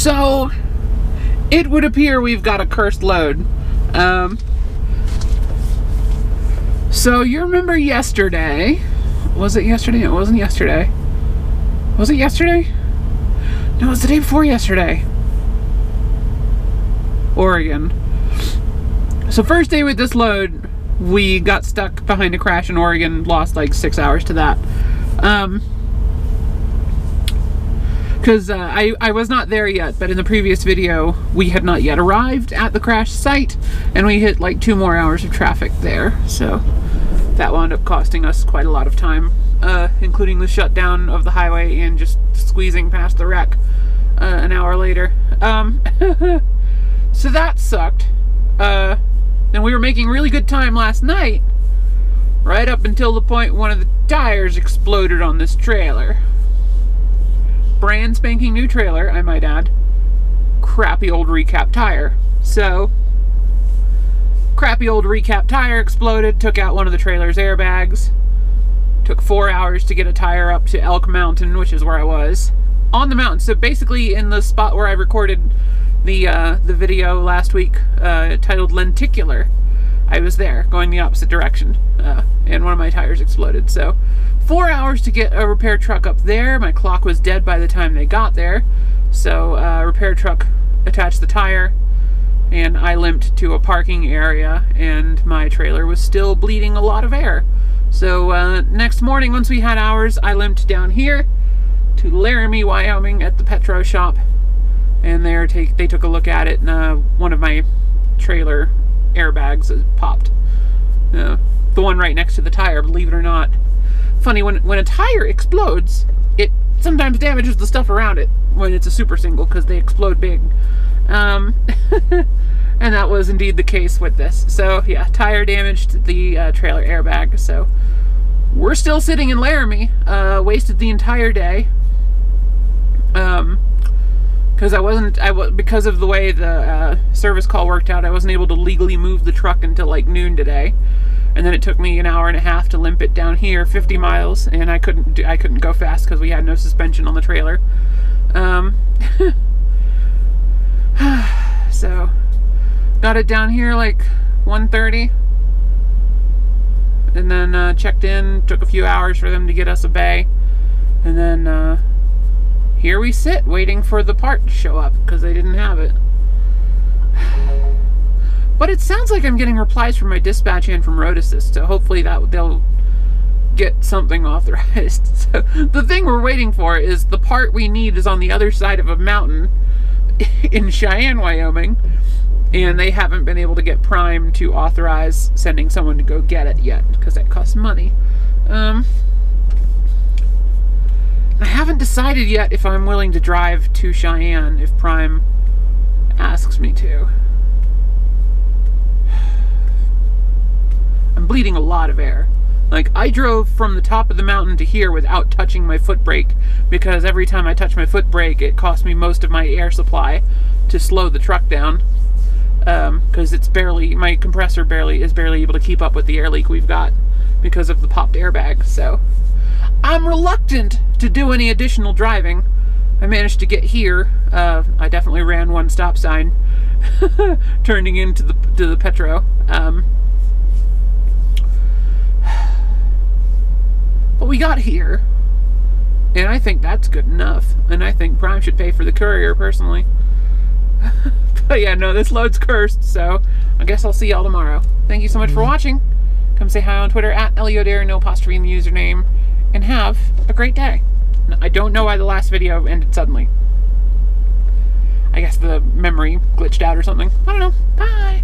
So, it would appear we've got a cursed load. So you remember yesterday? Was it yesterday? It wasn't yesterday. Was it yesterday? No, it was the day before yesterday. Oregon. So first day with this load, we got stuck behind a crash in Oregon, lost like 6 hours to that. Because I was not there yet, but in the previous video, we had not yet arrived at the crash site, and we hit like 2 more hours of traffic there. So that wound up costing us quite a lot of time, including the shutdown of the highway and just squeezing past the wreck an hour later. So that sucked. And we were making really good time last night, right up until the point one of the tires exploded on this trailer. Brand spanking new trailer, I might add. Crappy old recap tire. So, crappy old recap tire exploded, took out one of the trailer's airbags. Took 4 hours to get a tire up to Elk Mountain, which is where I was. On the mountain, so basically in the spot where I recorded the video last week, titled Lenticular, I was there, going the opposite direction, and one of my tires exploded. So 4 hours to get a repair truck up there. My clock was dead by the time they got there, so repair truck attached the tire, and I limped to a parking area, and my trailer was still bleeding a lot of air. So next morning, once we had ours, I limped down here to Laramie, Wyoming at the Petro shop, and they took a look at it, and one of my trailer airbags popped. The one right next to the tire, believe it or not. Funny, when a tire explodes, it sometimes damages the stuff around it when it's a super single, because they explode big. And that was indeed the case with this. So yeah, tire damaged the trailer airbag. So we're still sitting in Laramie, wasted the entire day. Because because of the way the service call worked out, I wasn't able to legally move the truck until like noon today, and then it took me an hour and a half to limp it down here 50 miles, and I couldn't go fast because we had no suspension on the trailer. So got it down here like 1:30, and then checked in. Took a few hours for them to get us a bay, and then here we sit waiting for the part to show up because they didn't have it. But it sounds like I'm getting replies from my dispatch and from Road Assist, so hopefully they'll get something authorized. So the thing we're waiting for is the part we need is on the other side of a mountain in Cheyenne, Wyoming, and they haven't been able to get Prime to authorize sending someone to go get it yet because that costs money. I haven't decided yet if I'm willing to drive to Cheyenne if Prime asks me to. I'm bleeding a lot of air. Like, I drove from the top of the mountain to here without touching my foot brake, because every time I touch my foot brake, it costs me most of my air supply to slow the truck down. Because my compressor is barely able to keep up with the air leak we've got because of the popped airbag. So I'm reluctant to do any additional driving. I managed to get here. I definitely ran one stop sign, turning into the Petro. But we got here, and I think that's good enough. And I think Prime should pay for the courier, personally. But yeah, no, this load's cursed, so I guess I'll see y'all tomorrow. Thank you so much for watching. Come say hi on Twitter at @ElioDare, no apostrophe in the username, and have a great day. I don't know why the last video ended suddenly. I guess the memory glitched out or something. I don't know. Bye!